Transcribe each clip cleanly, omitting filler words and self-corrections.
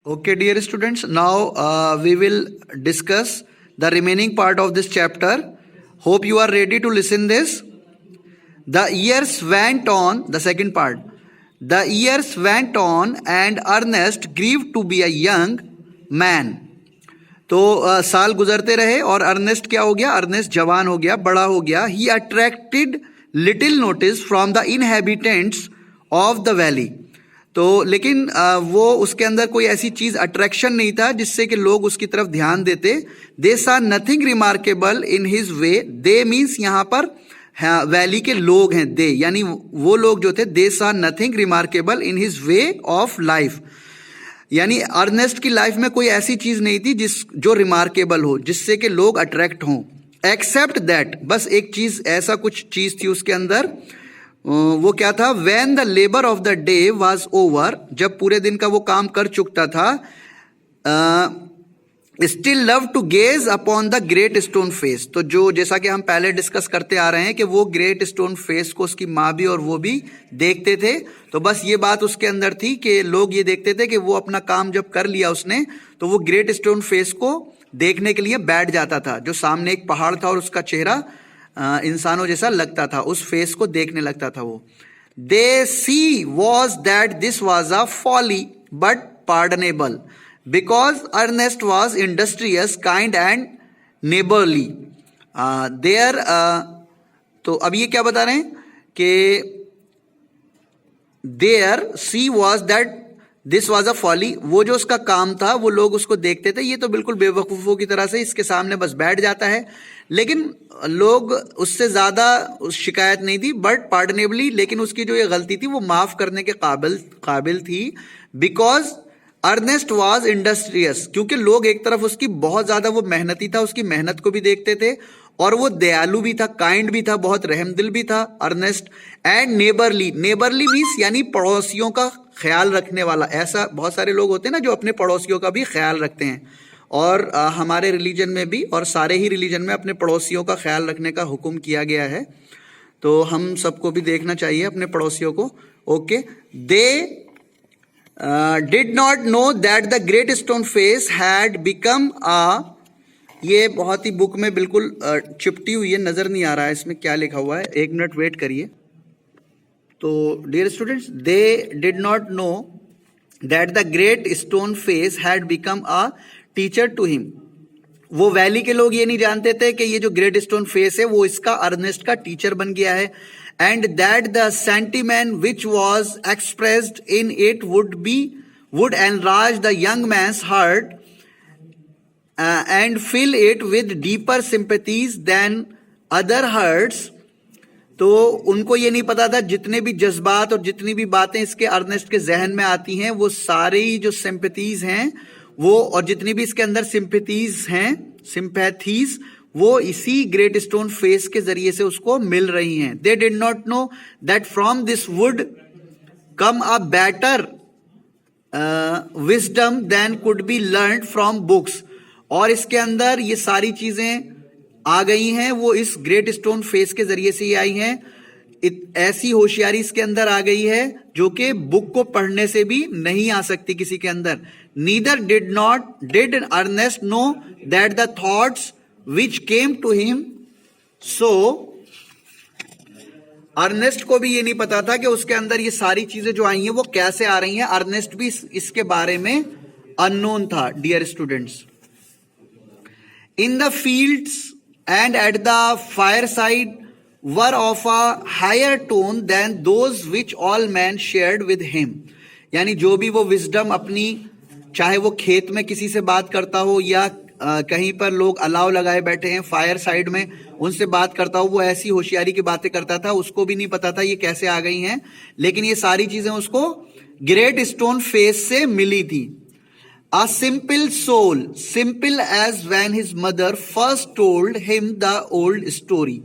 Okay, dear students, now we will discuss the remaining part of this chapter. Hope you are ready to listen this. The years went on, the second part. The years went on and Ernest grew to be a young man. तो साल गुजरते रहे और Ernest क्या हो गया? Ernest जवान हो गया, बड़ा हो गया. He attracted little notice from the inhabitants of the valley. तो लेकिन वो उसके अंदर कोई ऐसी चीज अट्रैक्शन नहीं था जिससे कि लोग उसकी तरफ ध्यान देते. दे सा nothing remarkable in his way. They means यहाँ पर वैली के लोग हैं. दे यानी वो लोग जो थे. दे सा nothing remarkable in his way of life. यानी अर्नेस्ट की लाइफ में कोई ऐसी चीज नहीं थी जो रिमार्केबल हो, जिससे कि लोग अट्रैक्ट हों. एक्सेप्ट दैट, बस एक चीज, ऐसा कुछ चीज थी उसके अंदर. वो क्या था? When the labour of the day was over, जब पूरे दिन का वो काम कर चुकता था. Still love to gaze upon the great stone face. तो जो जैसा कि हम पहले डिस्कस करते आ रहे हैं कि वो ग्रेट स्टोन फेस को उसकी माँ भी और वो भी देखते थे. तो बस ये बात उसके अंदर थी कि लोग ये देखते थे कि वो अपना काम जब कर लिया उसने, तो वो ग्रेट स्टोन फेस को देखने के लिए बैठ जाता था. जो सामने एक पहाड़ था और उसका चेहरा इंसानों जैसा लगता था, उस फेस को देखने लगता था वो. They see was that this was a folly but pardonable because Ernest was industrious, kind and neighborly. तो अब ये क्या बता रहे हैं कि there she was that this was a folly. वो जो उसका काम था वो लोग उसको देखते थे, ये तो बिल्कुल बेवकूफों की तरह से इसके सामने बस बैठ जाता है. लेकिन लोग उससे ज्यादा शिकायत नहीं थी, बट पार्डनेबली, लेकिन उसकी जो ये गलती थी वो माफ करने के काबिल थी. बिकॉज अर्नेस्ट वॉज इंडस्ट्रियस, क्योंकि लोग एक तरफ उसकी बहुत ज्यादा वो मेहनती था, उसकी मेहनत को भी देखते थे, और वो दयालु भी था, काइंड भी था, बहुत रहमदिल भी था Ernest. And neighbourly, neighbourly means यानी पड़ोसियों का ख्याल रखने वाला. ऐसा बहुत सारे लोग होते हैं ना जो अपने पड़ोसियों का भी ख्याल रखते हैं, और हमारे रिलीजन में भी और सारे ही रिलीजन में अपने पड़ोसियों का ख्याल रखने का हुक्म किया गया है. तो हम सबको भी देखना चाहिए अपने पड़ोसियों को. Okay. They did not know that the great stone face had become a, ये बहुत ही बुक में बिल्कुल चिपटी हुई है, नजर नहीं आ रहा है इसमें क्या लिखा हुआ है. एक मिनट वेट करिए. तो dear students, they did not know that the great stone face had become a teacher to him. वो वैली के लोग ये नहीं जानते थे कि ये जो ग्रेट स्टोन फेस है वो इसका, अर्नेस्ट का टीचर बन गया है. And that the sentiment which was expressed in it would enlarge the young man's heart and fill it with deeper sympathies than other hearts. तो उनको ये नहीं पता था जितने भी जज्बात और जितनी भी बातें इसके अर्नेस्ट के जहन में आती हैं, वो सारी जो सिंपैथीज हैं वो, और जितनी भी इसके अंदर सिंपैथीज हैं, सिंपैथीज, वो इसी ग्रेट स्टोन फेस के जरिए से उसको मिल रही हैं. They did not know that from this would come a better wisdom than could be learn from books. और इसके अंदर ये सारी चीजें आ गई हैं, वो इस ग्रेट स्टोन फेस के जरिए से ही आई हैं. ऐसी होशियारी इसके अंदर आ गई है जो कि बुक को पढ़ने से भी नहीं आ सकती किसी के अंदर. Neither did Ernest know that the thoughts which came to him. so Ernest को भी ये नहीं पता था कि उसके अंदर ये सारी चीजें जो आई हैं वो कैसे आ रही हैं. अर्नेस्ट भी इसके बारे में अननोन था. Dear students, in the fields and at the fireside were of a higher tone than those which all man shared with him. यानी जो भी वो विजडम अपनी, चाहे वो खेत में किसी से बात करता हो या कहीं पर लोग अलाव लगाए बैठे हैं फायर साइड में, उनसे बात करता हो, वो ऐसी होशियारी की बातें करता था, उसको भी नहीं पता था ये कैसे आ गई हैं. लेकिन ये सारी चीजें उसको ग्रेट स्टोन फेस से मिली थी. A simple soul, simple as when his mother first told him the old story.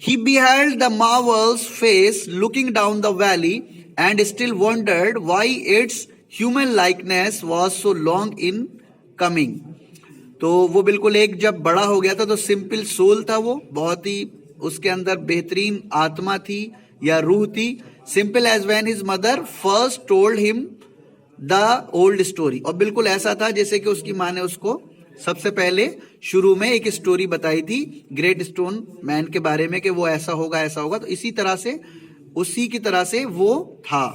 He beheld the marvel's face looking down the valley and still wondered why its human likeness was so long in coming. तो वो बिल्कुल एक जब बड़ा हो गया था तो सिंपल सोल था, वो बहुत ही उसके अंदर बेहतरीन आत्मा थी या रूह थी. Simple as when his mother first told him the old story. और बिल्कुल ऐसा था जैसे कि उसकी माँ ने उसको सबसे पहले शुरू में एक स्टोरी बताई थी ग्रेट स्टोन मैन के बारे में कि वो ऐसा होगा ऐसा होगा, तो इसी तरह से उसी की तरह से वो था।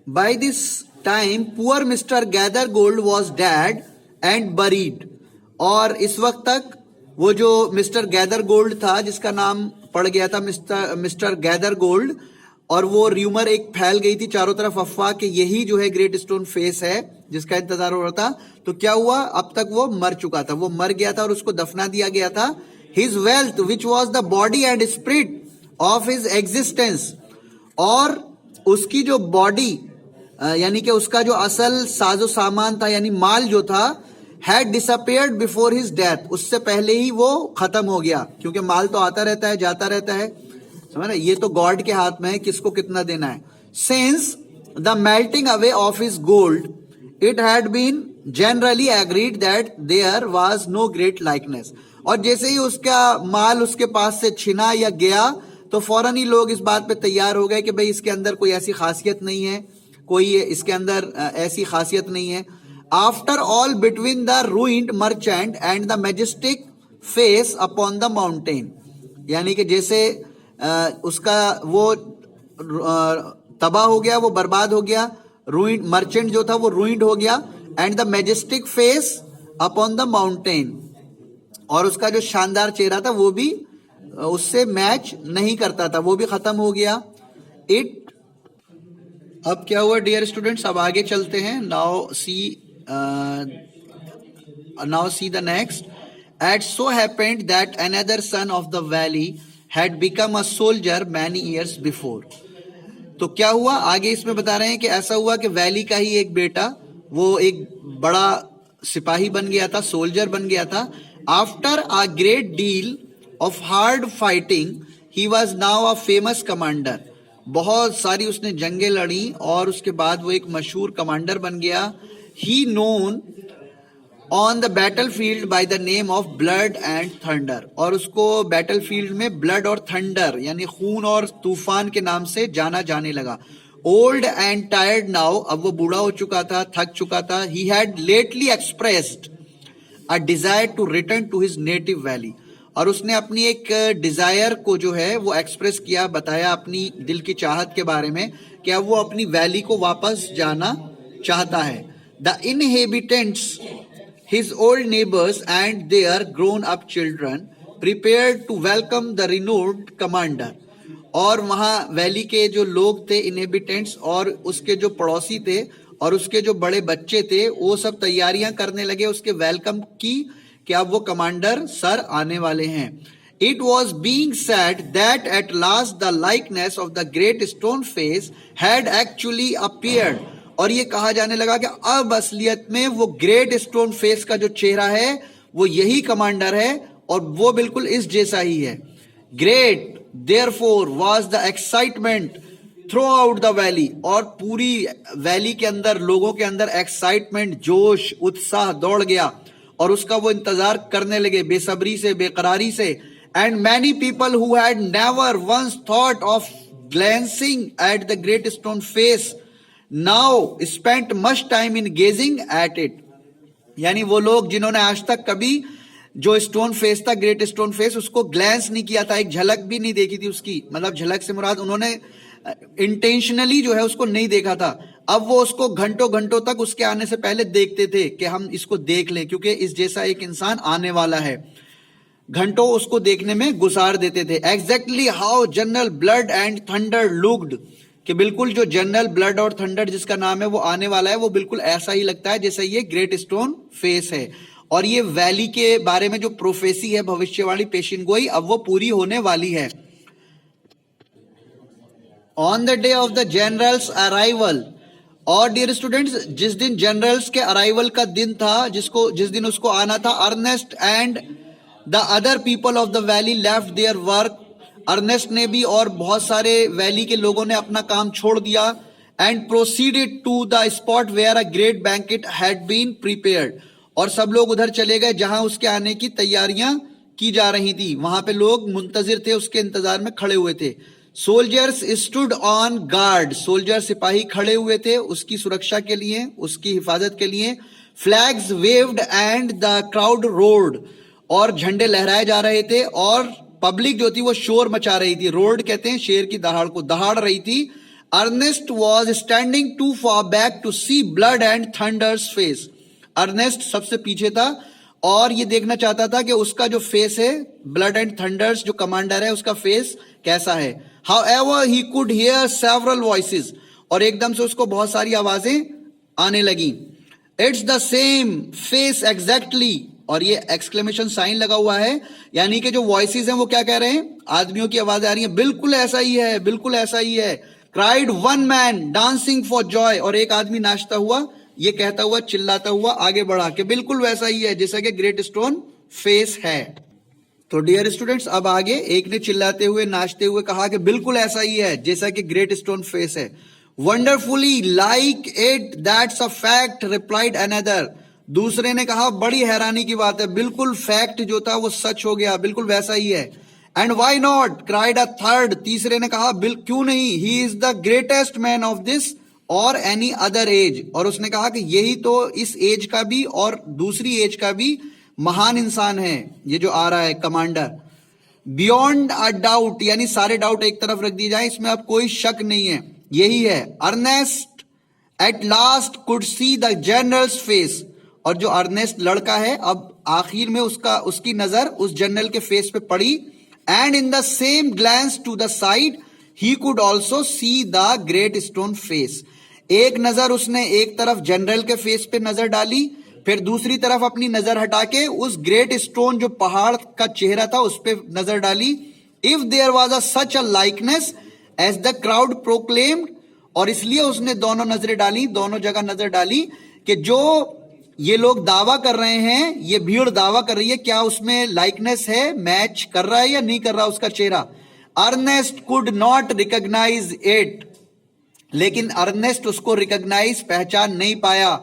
By this time poor mister Gathergold was dead and buried. और इस वक्त तक वो जो मिस्टर गैदर गोल्ड था, जिसका नाम पड़ गया था मिस्टर गैदर गोल्ड, और वो र्यूमर एक फैल गई थी चारों तरफ अफवाह कि यही जो है ग्रेट स्टोन फेस है जिसका इंतजार हो रहा था। तो क्या हुआ, अब तक वो मर चुका था, वो मर गया था और उसको दफना दिया गया था। His wealth which was the body and spirit of his existence, और उसकी जो बॉडी यानी कि उसका जो असल साजो सामान था यानी माल जो था, had disappeared before his death, उससे पहले ही वो खत्म हो गया, क्योंकि माल तो आता रहता है जाता रहता है, समझ रहे, ये तो गॉड के हाथ में है किसको कितना देना है। Since the melting away of his gold it had been generally agreed that there was no great likeness. और जैसे ही उसका माल उसके पास से छिना या गया तो फौरन ही लोग इस बात पे तैयार हो गए कि भाई इसके अंदर कोई ऐसी खासियत नहीं है, कोई इसके अंदर ऐसी खासियत नहीं है। After all between the ruined merchant and the majestic face upon the mountain, यानी कि जैसे उसका वो तबाह हो गया, वो बर्बाद हो गया, रूइंड मर्चेंट जो था वो रूइंड हो गया, and the majestic face upon the mountain, और उसका जो शानदार चेहरा था वो भी उससे मैच नहीं करता था, वो भी खत्म हो गया। इट अब क्या हुआ डियर स्टूडेंट्स, अब आगे चलते हैं। Now see the next. It so happened that another son of the valley had become a soldier many years before. तो क्या हुआ आगे इसमें बता रहे हैं कि ऐसा हुआ कि वैली का ही एक बेटा वो एक बड़ा सिपाही बन गया था, सोल्जर बन गया था। After a great deal of hard fighting he was now a famous commander. बहुत सारी उसने जंगें लड़ी और उसके बाद वो एक मशहूर कमांडर बन गया। He known on the battle field by the name of blood and thunder, और उसको बैटल फील्ड में ब्लड और थंडर यानी खून और तूफान के नाम से जाना जाने लगा। ओल्ड एंड टायर्ड नाउ, अब वो बूढ़ा हो चुका था, थक चुका था। He had lately expressed a desire to return to his native valley, और उसने अपनी एक डिजायर को जो है वो एक्सप्रेस किया, बताया अपनी दिल की चाहत के बारे में कि अब वो अपनी वैली को वापस जाना चाहता है। The inhabitants his old neighbors and their grown up children prepared to welcome the renowned commander, और वहां वैली के जो लोग थे इनहेबिटेंट्स और उसके जो पड़ोसी थे और उसके जो बड़े बच्चे थे वो सब तैयारियां करने लगे उसके वेलकम की कि अब वो कमांडर सर आने वाले हैं। It was being said that at last the likeness of the great stone face had actually appeared, और ये कहा जाने लगा कि अब असलियत में वो ग्रेट स्टोन फेस का जो चेहरा है वो यही कमांडर है और वो बिल्कुल इस जैसा ही है। Great therefore was the excitement through out the valley, और पूरी वैली के अंदर लोगों के अंदर एक्साइटमेंट, जोश, उत्साह दौड़ गया और उसका वो इंतजार करने लगे बेसब्री से, बेकरारी से। And many people who had never once thought of glancing at the great stone face now spent much time in gazing at it, यानी वो लोग जिन्होंने आज तक कभी जो स्टोन फेस था, ग्रेट स्टोन फेस, उसको ग्लैंस नहीं किया था, एक झलक भी नहीं देखी थी उसकी, मतलब झलक से मुराद उन्होंने इंटेंशनली जो है उसको नहीं देखा था। अब वो उसको घंटों घंटों तक उसके आने से पहले देखते थे कि हम इसको देख लें, क्योंकि इस जैसा एक इंसान आने वाला है। घंटों उसको देखने में गुजार देते थे। Exactly how general blood and thunder looked, कि बिल्कुल जो जनरल ब्लड और थंडर जिसका नाम है वो आने वाला है, वो बिल्कुल ऐसा ही लगता है जैसे ये ग्रेट स्टोन फेस है। और ये वैली के बारे में जो प्रोफेसी है, भविष्यवाणी, पेशिन गोई, अब वो पूरी होने वाली है। On the day of the generals arrival, और डियर स्टूडेंट्स जिस दिन जनरल्स के अराइवल का दिन था, जिस दिन उसको आना था, Ernest and the other people of the valley left their work, Ernest ने भी और बहुत सारे वैली के लोगों ने अपना काम छोड़ दिया। And proceeded to the spot where a great banquet had been prepared, और सब लोग उधर चले गए जहां उसके आने की तैयारियां की जा रही थी। वहां पे लोग मुंतजिर थे, उसके इंतजार में खड़े हुए थे। Soldiers stood on guard, soldier सिपाही खड़े हुए थे उसकी सुरक्षा के लिए, उसकी हिफाजत के लिए। Flags waived and the crowd road, और झंडे लहराए जा रहे थे और पब्लिक जो थी वो शोर मचा रही थी। रोड कहते हैं शेर की दहाड़ को, दहाड़ रही थी। Ernest was standing too far back to see Blood and Thunder's face, Ernest सबसे पीछे था और ये देखना चाहता था कि उसका जो फेस है, ब्लड एंड थंडर्स जो कमांडर है उसका फेस कैसा है। However he could hear several voices, और एकदम से उसको बहुत सारी आवाजें आने लगी। It's the same face exactly, और ये एक्सक्लेमेशन साइन लगा हुआ है, यानी कि जो वॉइसेस हैं वो क्या कह रहे हैं, आदमियों की आवाजें आ रही हैं, बिल्कुल ऐसा ही है, बिल्कुल ऐसा ही है। Cried one man dancing for Joy, और एक आदमी नाचता हुआ, ये कहता हुआ, चिल्लाता हुआ आगे बढ़ा कि बिल्कुल वैसा ही है जैसा कि ग्रेट स्टोन फेस है। तो डियर स्टूडेंट्स, अब आगे एक ने चिल्लाते हुए नाचते हुए कहा कि बिल्कुल ऐसा ही है जैसा कि ग्रेट स्टोन फेस है। Wonderfully like it that's a fact, replied another, दूसरे ने कहा बड़ी हैरानी की बात है, बिल्कुल फैक्ट जो था वो सच हो गया, बिल्कुल वैसा ही है। And why not, cried a third, तीसरे ने कहा क्यों नहीं, he is the greatest man of this और एनी अदर एज, और उसने कहा कि यही तो इस एज का भी और दूसरी एज का भी महान इंसान है ये जो आ रहा है कमांडर। बियॉन्ड अ डाउट, यानी सारे डाउट एक तरफ रख दिए जाए, इसमें अब कोई शक नहीं है, यही है। Ernest at last could see the general's face, और जो अर्नेस्ट लड़का है अब आखिर में उसकी नजर उस जनरल के फेस पे पड़ी। And in the same glance to the side he could also see the great stone face, एक नजर उसने एक तरफ जनरल के फेस पे नजर डाली, फिर दूसरी तरफ अपनी नजर हटा के उस ग्रेट स्टोन जो पहाड़ का चेहरा था उस पे नजर डाली। If there was a such a likeness as the crowd proclaimed, और इसलिए उसने दोनों नजरें डाली, दोनों जगह नजर डाली कि जो ये लोग दावा कर रहे हैं, ये भीड़ दावा कर रही है, क्या उसमें लाइकनेस है, मैच कर रहा है या नहीं कर रहा उसका चेहरा। Ernest could not recognise it, लेकिन अर्नेस्ट उसको रिकॉग्नाइज पहचान नहीं पाया,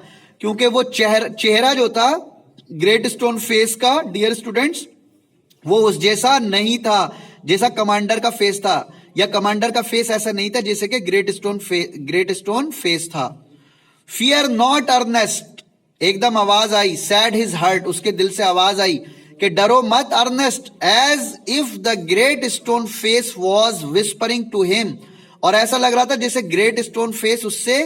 क्योंकि वो चेहरा जो था ग्रेट स्टोन फेस का, डियर स्टूडेंट्स, वो उस जैसा नहीं था जैसा कमांडर का फेस था, या कमांडर का फेस ऐसा नहीं था जैसे कि ग्रेट स्टोन फेस था। फियर नॉट अर्नेस्ट, एकदम आवाज आई, सैड हिज हार्ट, उसके दिल से आवाज आई कि डरो मत Ernest, as if the great stone face was whispering to him, और ऐसा लग रहा था जैसे ग्रेट स्टोन फेस उससे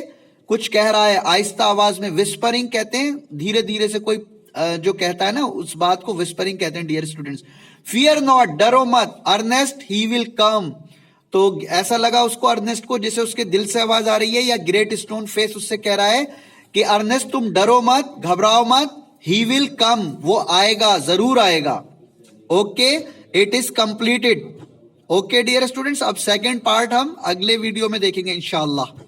कुछ कह रहा है आहिस्ता आवाज में। विस्परिंग कहते हैं धीरे धीरे से कोई जो कहता है ना, उस बात को विस्परिंग कहते हैं डियर स्टूडेंट्स। फियर नॉट, डरो मत, अर्नेस्ट ही विल कम, तो ऐसा लगा उसको अर्नेस्ट को जैसे उसके दिल से आवाज आ रही है, या ग्रेट स्टोन फेस उससे कह रहा है कि अर्नेस्ट तुम डरो मत, घबराओ मत, ही विल कम, वो आएगा, जरूर आएगा। Okay, it is completed. Okay dear students, अब सेकेंड पार्ट हम अगले वीडियो में देखेंगे इंशाअल्लाह।